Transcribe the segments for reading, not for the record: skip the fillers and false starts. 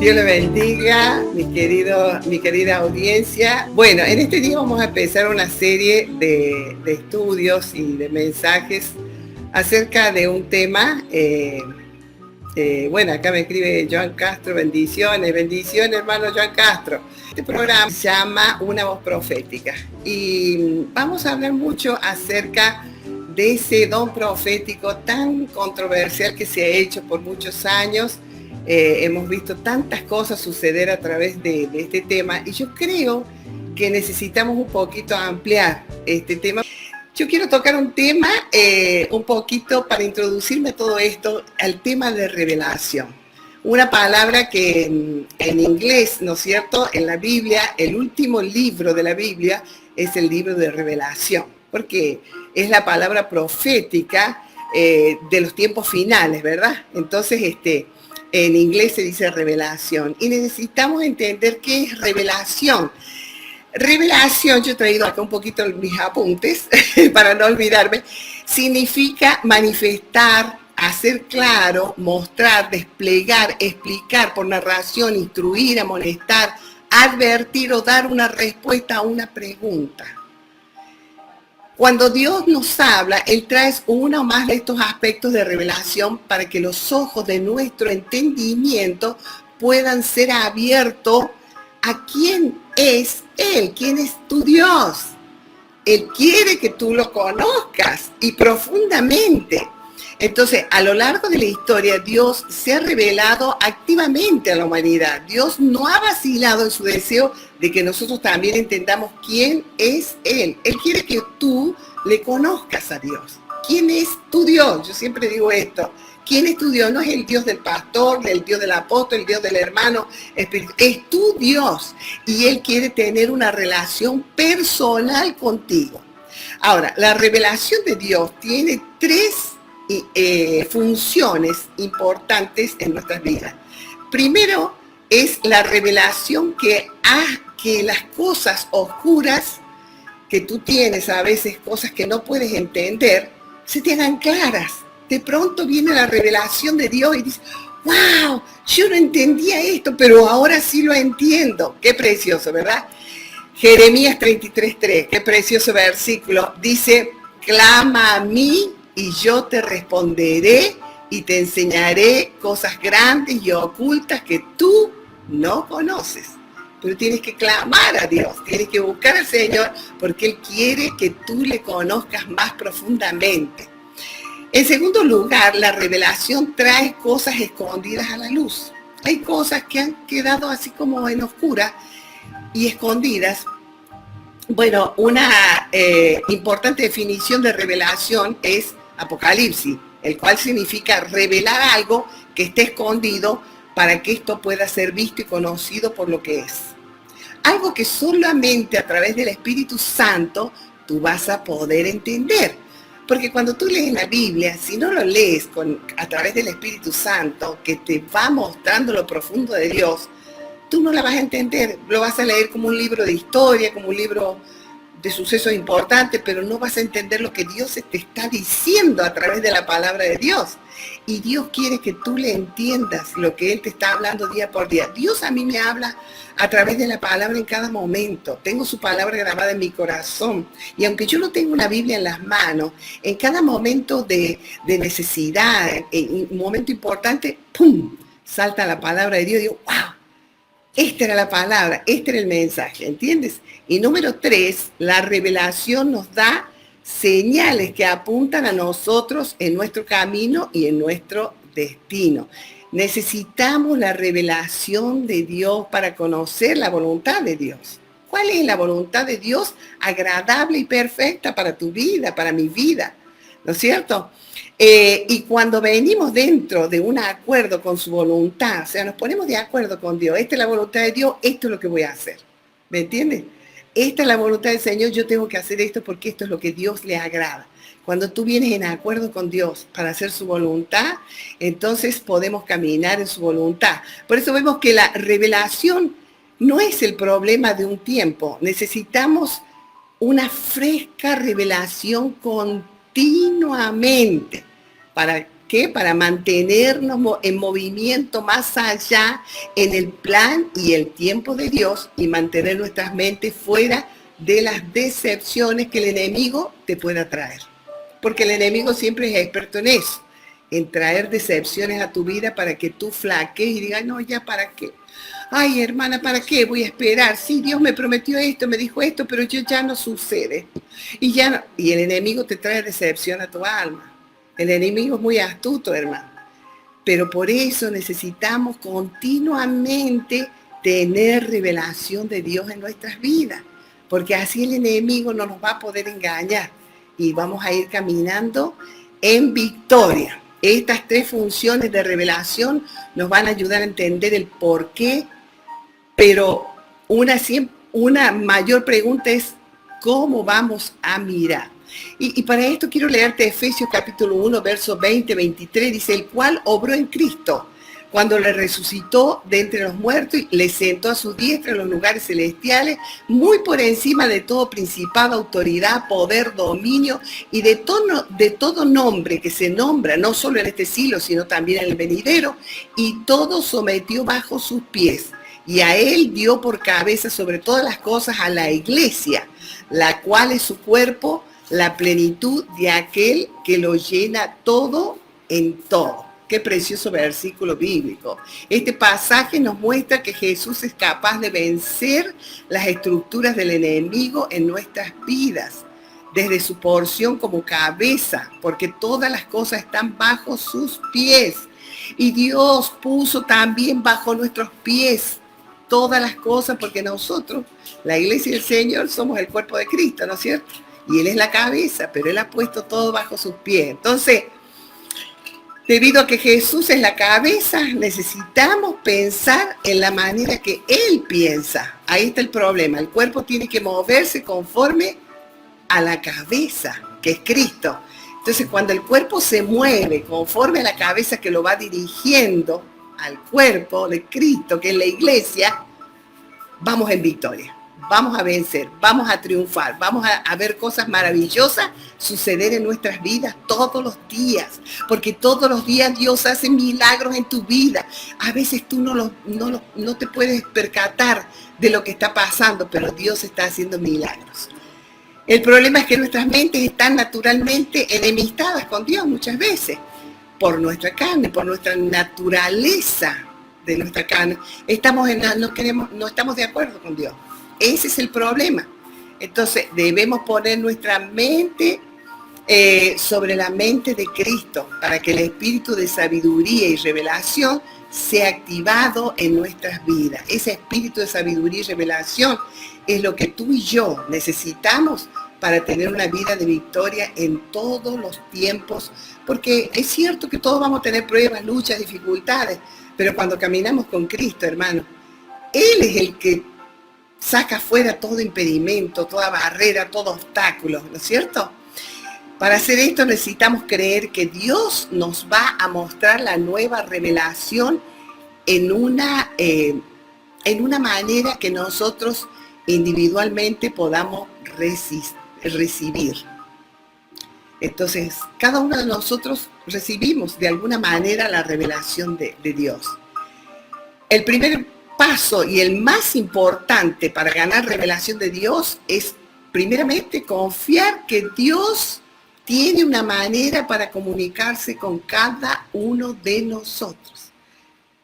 Dios le bendiga, mi querida audiencia. Bueno, en este día vamos a empezar una serie de estudios y de mensajes acerca de un tema. Bueno, acá me escribe Joan Castro, bendiciones, hermano Joan Castro. Este programa se llama Una Voz Profética y vamos a hablar mucho acerca de ese don profético tan controversial que se ha hecho por muchos años. Hemos visto tantas cosas suceder a través de este tema y yo creo que necesitamos un poquito ampliar este tema. Yo quiero tocar un tema un poquito para introducirme a todo esto, al tema de revelación. Una palabra que en inglés, ¿no es cierto?, en la Biblia, el último libro de la Biblia es el libro de revelación, porque es la palabra profética de los tiempos finales, ¿verdad? Entonces, en inglés se dice revelación y necesitamos entender qué es revelación. Revelación, yo he traído acá un poquito mis apuntes para no olvidarme, significa manifestar, hacer claro, mostrar, desplegar, explicar por narración, instruir, amonestar, advertir o dar una respuesta a una pregunta. Cuando Dios nos habla, Él trae uno o más de estos aspectos de revelación para que los ojos de nuestro entendimiento puedan ser abiertos a quién es Él, quién es tu Dios. Él quiere que tú lo conozcas y profundamente. Entonces, a lo largo de la historia, Dios se ha revelado activamente a la humanidad. Dios no ha vacilado en su deseo de que nosotros también entendamos quién es Él. Él quiere que tú le conozcas a Dios. ¿Quién es tu Dios? Yo siempre digo esto. ¿Quién es tu Dios? No es el Dios del pastor, el Dios del apóstol, el Dios del hermano. Es tu Dios. Y Él quiere tener una relación personal contigo. Ahora, la revelación de Dios tiene tres funciones importantes en nuestras vidas. Primero es la revelación que las cosas oscuras que tú tienes, a veces cosas que no puedes entender, se te hagan claras. De pronto viene la revelación de Dios y dices, wow, yo no entendía esto, pero ahora sí lo entiendo. Qué precioso, ¿verdad? Jeremías 33:3, qué precioso versículo. Dice, clama a mí y yo te responderé y te enseñaré cosas grandes y ocultas que tú no conoces. Pero tienes que clamar a Dios, tienes que buscar al Señor porque Él quiere que tú le conozcas más profundamente. En segundo lugar, la revelación trae cosas escondidas a la luz. Hay cosas que han quedado así como en oscura y escondidas. Bueno, una importante definición de revelación es Apocalipsis, el cual significa revelar algo que esté escondido para que esto pueda ser visto y conocido por lo que es. Algo que solamente a través del Espíritu Santo tú vas a poder entender. Porque cuando tú lees la Biblia, si no lo lees a través del Espíritu Santo, que te va mostrando lo profundo de Dios, tú no la vas a entender. Lo vas a leer como un libro de historia, como un libro de sucesos importantes, pero no vas a entender lo que Dios te está diciendo a través de la palabra de Dios. Y Dios quiere que tú le entiendas lo que Él te está hablando día por día. Dios a mí me habla a través de la palabra en cada momento. Tengo su palabra grabada en mi corazón. Y aunque yo no tengo una Biblia en las manos, en cada momento de necesidad, en un momento importante, ¡pum!, salta la palabra de Dios y digo, ¡wow! Esta era la palabra, este era el mensaje, ¿entiendes? Y número 3, la revelación nos da señales que apuntan a nosotros en nuestro camino y en nuestro destino. Necesitamos la revelación de Dios para conocer la voluntad de Dios. ¿Cuál es la voluntad de Dios agradable y perfecta para tu vida, para mi vida? ¿No es cierto? Y cuando venimos dentro de un acuerdo con su voluntad, o sea, nos ponemos de acuerdo con Dios, esta es la voluntad de Dios, esto es lo que voy a hacer. ¿Me entiendes? Esta es la voluntad del Señor, yo tengo que hacer esto porque esto es lo que Dios le agrada. Cuando tú vienes en acuerdo con Dios para hacer su voluntad, entonces podemos caminar en su voluntad. Por eso vemos que la revelación no es el problema de un tiempo. Necesitamos una fresca revelación continuamente para ¿Qué? Para mantenernos en movimiento más allá en el plan y el tiempo de Dios y mantener nuestras mentes fuera de las decepciones que el enemigo te pueda traer. Porque el enemigo siempre es experto en eso, en traer decepciones a tu vida para que tú flaquees y digas, no, ya para qué. Ay, hermana, ¿para qué voy a esperar? Sí, Dios me prometió esto, me dijo esto, pero yo ya no sucede. Y el enemigo te trae decepción a tu alma. El enemigo es muy astuto, hermano. Pero por eso necesitamos continuamente tener revelación de Dios en nuestras vidas, porque así el enemigo no nos va a poder engañar y vamos a ir caminando en victoria. Estas 3 funciones de revelación nos van a ayudar a entender el por qué, pero una mayor pregunta es ¿cómo vamos a mirar? Y para esto quiero leerte Efesios capítulo 1, versos 20-23, dice, el cual obró en Cristo, cuando le resucitó de entre los muertos y le sentó a su diestra en los lugares celestiales, muy por encima de todo principado, autoridad, poder, dominio y de todo nombre que se nombra, no solo en este siglo, sino también en el venidero, y todo sometió bajo sus pies. Y a él dio por cabeza sobre todas las cosas a la iglesia, la cual es su cuerpo, la plenitud de aquel que lo llena todo en todo. Qué precioso versículo bíblico. Este pasaje nos muestra que Jesús es capaz de vencer las estructuras del enemigo en nuestras vidas, desde su porción como cabeza, porque todas las cosas están bajo sus pies. Y Dios puso también bajo nuestros pies todas las cosas, porque nosotros, la iglesia del Señor, somos el cuerpo de Cristo, ¿no es cierto? Y Él es la cabeza, pero Él ha puesto todo bajo sus pies. Entonces, debido a que Jesús es la cabeza, necesitamos pensar en la manera que Él piensa. Ahí está el problema. El cuerpo tiene que moverse conforme a la cabeza, que es Cristo. Entonces, cuando el cuerpo se mueve conforme a la cabeza que lo va dirigiendo al cuerpo de Cristo, que es la iglesia, vamos en victoria. Vamos a vencer, vamos a triunfar, vamos a ver cosas maravillosas suceder en nuestras vidas todos los días, porque todos los días Dios hace milagros en tu vida. A veces tú no te puedes percatar de lo que está pasando, pero Dios está haciendo milagros. El problema es que nuestras mentes están naturalmente enemistadas con Dios muchas veces, por nuestra carne, por nuestra naturaleza de nuestra carne. No estamos de acuerdo con Dios. Ese es el problema. Entonces debemos poner nuestra mente sobre la mente de Cristo para que el espíritu de sabiduría y revelación sea activado en nuestras vidas. Ese espíritu de sabiduría y revelación es lo que tú y yo necesitamos para tener una vida de victoria en todos los tiempos, porque es cierto que todos vamos a tener pruebas, luchas, dificultades, pero cuando caminamos con Cristo, hermano, Él es el que saca fuera todo impedimento, toda barrera, todo obstáculo, ¿no es cierto? Para hacer esto necesitamos creer que Dios nos va a mostrar la nueva revelación en una manera que nosotros individualmente podamos recibir. Entonces, cada uno de nosotros recibimos de alguna manera la revelación de Dios. El primer paso y el más importante para ganar revelación de Dios es, primeramente, confiar que Dios tiene una manera para comunicarse con cada uno de nosotros.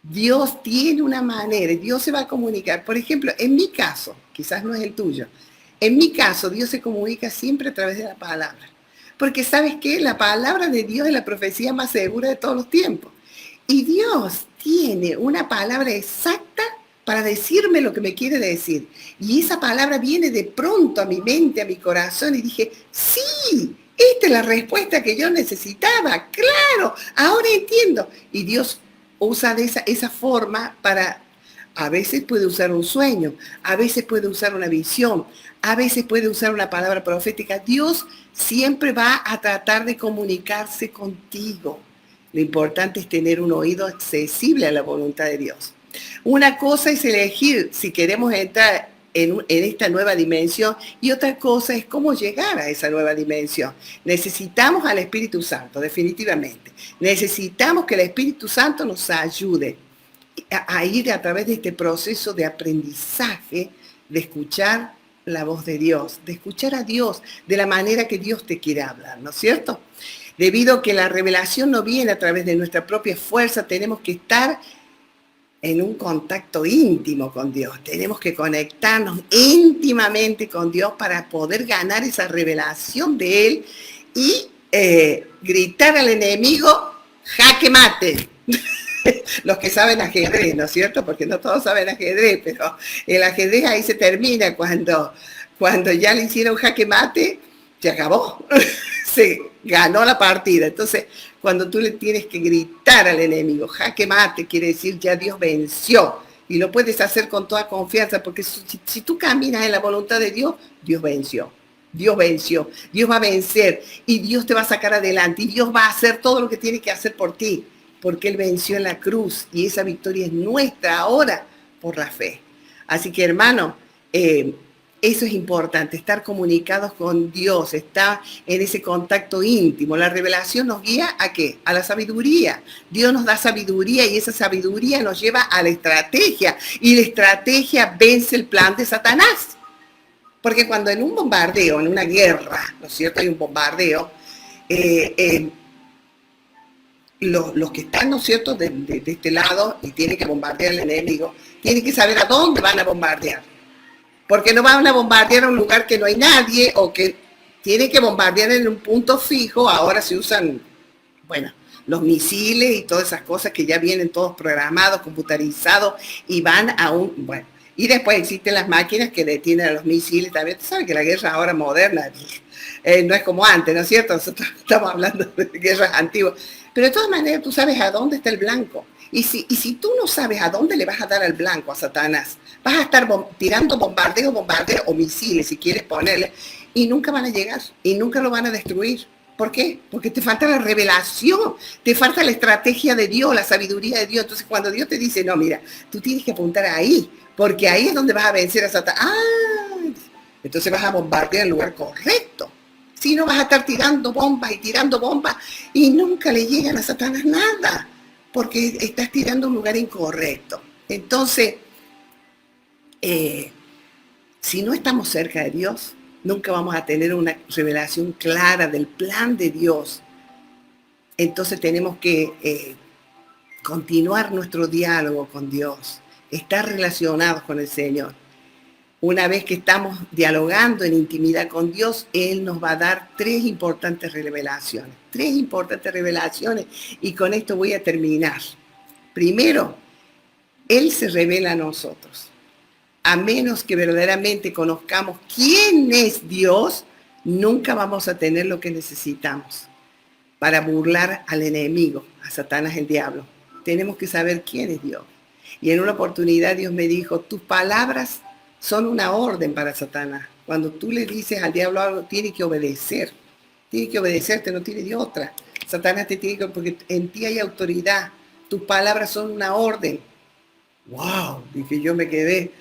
Dios tiene una manera, Dios se va a comunicar. Por ejemplo, en mi caso, quizás no es el tuyo, en mi caso Dios se comunica siempre a través de la palabra. Porque ¿sabes qué? La palabra de Dios es la profecía más segura de todos los tiempos. Y Dios tiene una palabra exacta para decirme lo que me quiere decir. Y esa palabra viene de pronto a mi mente, a mi corazón, y dije, sí, esta es la respuesta que yo necesitaba, claro, ahora entiendo. Y Dios usa de esa forma para, a veces puede usar un sueño, a veces puede usar una visión, a veces puede usar una palabra profética. Dios siempre va a tratar de comunicarse contigo. Lo importante es tener un oído accesible a la voluntad de Dios. Una cosa es elegir si queremos entrar en esta nueva dimensión, y otra cosa es cómo llegar a esa nueva dimensión. Necesitamos al Espíritu Santo, definitivamente. Necesitamos que el Espíritu Santo nos ayude a ir a través de este proceso de aprendizaje, de escuchar la voz de Dios, de escuchar a Dios de la manera que Dios te quiere hablar, ¿no es cierto? Debido a que la revelación no viene a través de nuestra propia fuerza, tenemos que estar en un contacto íntimo con Dios. Tenemos que conectarnos íntimamente con Dios para poder ganar esa revelación de Él y gritar al enemigo, jaque mate. Los que saben ajedrez, ¿no es cierto? Porque no todos saben ajedrez, pero el ajedrez ahí se termina cuando ya le hicieron jaque mate, se acabó. Se ganó la partida. Entonces, cuando tú le tienes que gritar al enemigo, jaque mate, quiere decir ya Dios venció. Y lo puedes hacer con toda confianza, porque si tú caminas en la voluntad de Dios, Dios venció. Dios venció. Dios va a vencer. Y Dios te va a sacar adelante. Y Dios va a hacer todo lo que tiene que hacer por ti. Porque Él venció en la cruz. Y esa victoria es nuestra ahora por la fe. Así que, hermano, eso es importante, estar comunicados con Dios, estar en ese contacto íntimo. La revelación nos guía ¿a qué? A la sabiduría. Dios nos da sabiduría y esa sabiduría nos lleva a la estrategia. Y la estrategia vence el plan de Satanás. Porque cuando en un bombardeo, en una guerra, ¿no es cierto? Hay un bombardeo, los que están, ¿no es cierto?, de este lado y tienen que bombardear al enemigo, tienen que saber a dónde van a bombardear. Porque no van a bombardear a un lugar que no hay nadie o que tienen que bombardear en un punto fijo. Ahora se usan, bueno, los misiles y todas esas cosas que ya vienen todos programados, computarizados y van a un, bueno. Y después existen las máquinas que detienen a los misiles también. Tú sabes que la guerra ahora moderna no es como antes, ¿no es cierto? Nosotros estamos hablando de guerras antiguas. Pero de todas maneras tú sabes a dónde está el blanco. Y si tú no sabes a dónde le vas a dar al blanco a Satanás, vas a estar tirando bombardeo o misiles, si quieres ponerle, y nunca van a llegar, y nunca lo van a destruir. ¿Por qué? Porque te falta la revelación, te falta la estrategia de Dios, la sabiduría de Dios. Entonces cuando Dios te dice, no, mira, tú tienes que apuntar ahí, porque ahí es donde vas a vencer a Satanás. Entonces vas a bombardear el lugar correcto. Si no, vas a estar tirando bombas y nunca le llegan a Satanás nada, porque estás tirando un lugar incorrecto. Entonces, si no estamos cerca de Dios, nunca vamos a tener una revelación clara del plan de Dios. Entonces tenemos que continuar nuestro diálogo con Dios, estar relacionados con el Señor. Una vez que estamos dialogando en intimidad con Dios, Él nos va a dar tres importantes revelaciones. Y con esto voy a terminar. Primero, Él se revela a nosotros. A menos que verdaderamente conozcamos quién es Dios, nunca vamos a tener lo que necesitamos para burlar al enemigo, a Satanás, el diablo. Tenemos que saber quién es Dios. Y en una oportunidad Dios me dijo, tus palabras son una orden para Satanás. Cuando tú le dices al diablo algo, tiene que obedecer. Tiene que obedecerte, no tiene de otra. Satanás te tiene que, porque en ti hay autoridad. Tus palabras son una orden. ¡Wow! Dije, yo me quedé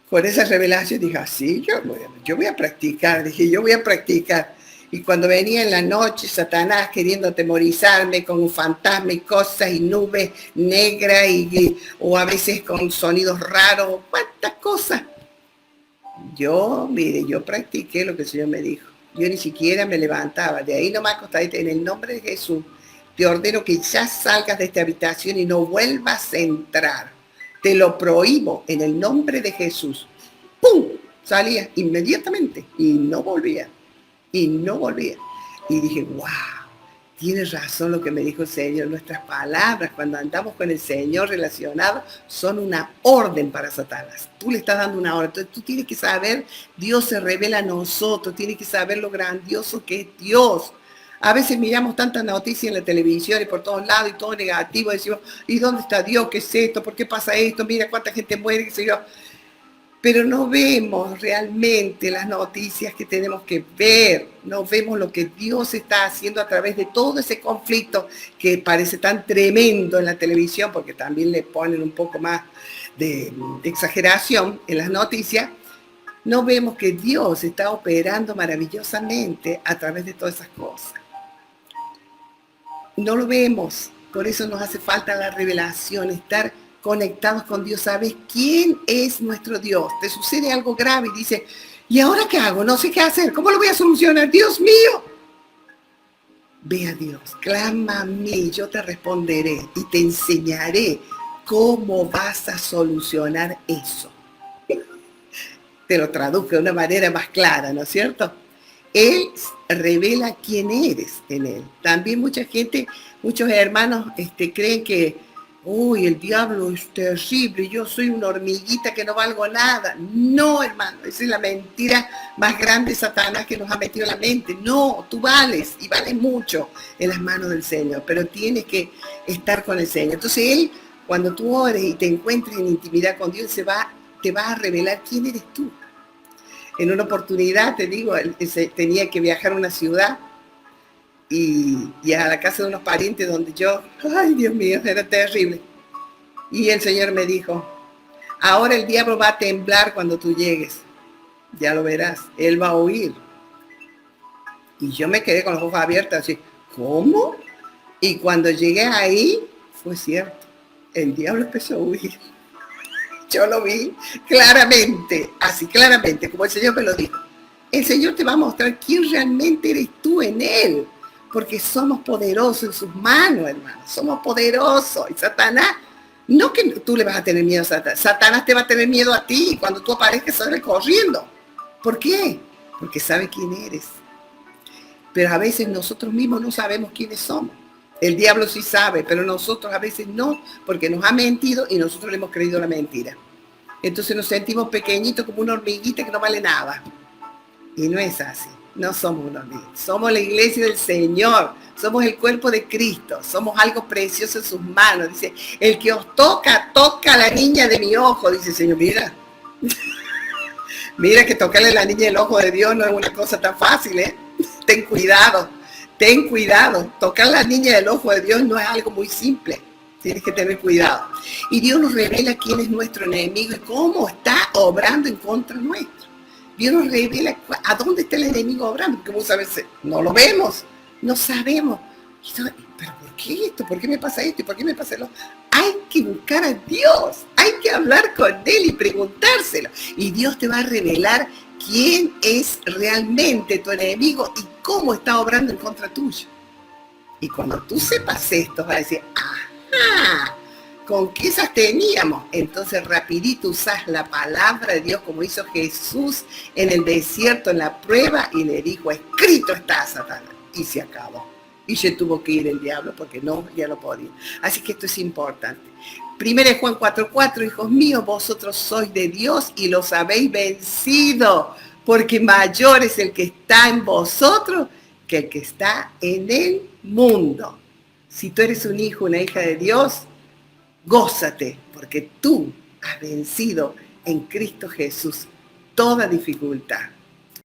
con esa revelación. Dije, así, yo voy a practicar. Dije, yo voy a practicar. Y cuando venía en la noche Satanás queriendo atemorizarme con un fantasma y cosas y nubes negras o a veces con sonidos raros, cuántas cosas. Yo practiqué lo que el Señor me dijo. Yo ni siquiera me levantaba. De ahí no me acostaba. En el nombre de Jesús, te ordeno que ya salgas de esta habitación y no vuelvas a entrar. Te lo prohíbo en el nombre de Jesús. ¡Pum! Salía inmediatamente y no volvía. Y dije, wow, tiene razón lo que me dijo el Señor. Nuestras palabras, cuando andamos con el Señor relacionados, son una orden para Satanás. Tú le estás dando una orden. Entonces tú tienes que saber, Dios se revela a nosotros, tienes que saber lo grandioso que es Dios. A veces miramos tantas noticias en la televisión y por todos lados y todo negativo. Decimos, ¿y dónde está Dios? ¿Qué es esto? ¿Por qué pasa esto? Mira cuánta gente muere, qué sé yo. Pero no vemos realmente las noticias que tenemos que ver, no vemos lo que Dios está haciendo a través de todo ese conflicto que parece tan tremendo en la televisión, porque también le ponen un poco más de exageración en las noticias, no vemos que Dios está operando maravillosamente a través de todas esas cosas. No lo vemos, por eso nos hace falta la revelación, estar conectados con Dios. ¿Sabes quién es nuestro Dios? Te sucede algo grave y dices, ¿y ahora qué hago? No sé qué hacer, ¿cómo lo voy a solucionar? ¡Dios mío! Ve a Dios, clama a mí, yo te responderé y te enseñaré cómo vas a solucionar eso. Te lo traduzco de una manera más clara, ¿no es cierto? Él revela quién eres en él. También mucha gente, muchos hermanos creen que, uy, el diablo es terrible, yo soy una hormiguita que no valgo nada. No, hermano, esa es la mentira más grande de Satanás que nos ha metido en la mente. No, tú vales y vales mucho en las manos del Señor, pero tienes que estar con el Señor. Entonces Él, cuando tú ores y te encuentres en intimidad con Dios, te va a revelar quién eres tú. En una oportunidad, te digo, tenía que viajar a una ciudad y a la casa de unos parientes donde yo, ay Dios mío, era terrible. Y el Señor me dijo, ahora el diablo va a temblar cuando tú llegues. Ya lo verás, él va a huir. Y yo me quedé con los ojos abiertos así, ¿cómo? Y cuando llegué ahí, fue cierto, el diablo empezó a huir. Yo lo vi claramente, así claramente, como el Señor me lo dijo. El Señor te va a mostrar quién realmente eres tú en Él, porque somos poderosos en sus manos, hermano. Somos poderosos. Y Satanás, no que tú le vas a tener miedo a Satanás. Satanás te va a tener miedo a ti y cuando tú aparezcas sale corriendo. ¿Por qué? Porque sabe quién eres. Pero a veces nosotros mismos no sabemos quiénes somos. El diablo sí sabe, pero nosotros a veces no, porque nos ha mentido y nosotros le hemos creído la mentira. Entonces nos sentimos pequeñitos como una hormiguita que no vale nada. Y no es así, no somos una hormiguita. Somos la iglesia del Señor, somos el cuerpo de Cristo, somos algo precioso en sus manos. Dice, el que os toca, toca a la niña de mi ojo. Dice el Señor, mira. Mira que tocarle a la niña del ojo de Dios no es una cosa tan fácil, ¿eh? Ten cuidado. Ten cuidado, tocar a la niña del ojo de Dios no es algo muy simple. Tienes que tener cuidado. Y Dios nos revela quién es nuestro enemigo y cómo está obrando en contra nuestro. Dios nos revela a dónde está el enemigo obrando, porque muchas veces no lo vemos, no sabemos. ¿Pero por qué esto? ¿Por qué me pasa esto? ¿Y por qué me pasa lo? Hay que buscar a Dios, hay que hablar con Él y preguntárselo. Y Dios te va a revelar quién es realmente tu enemigo y cómo está obrando en contra tuyo. Y cuando tú sepas esto, vas a decir, ajá, ¿con qué esas teníamos? Entonces rapidito usas la palabra de Dios como hizo Jesús en el desierto, en la prueba, y le dijo, escrito está, Satanás. Y se acabó. Y se tuvo que ir el diablo porque no, ya no podía. Así que esto es importante. 1 Juan 4:4, hijos míos, vosotros sois de Dios y los habéis vencido, porque mayor es el que está en vosotros que el que está en el mundo. Si tú eres un hijo, una hija de Dios, gózate, porque tú has vencido en Cristo Jesús toda dificultad.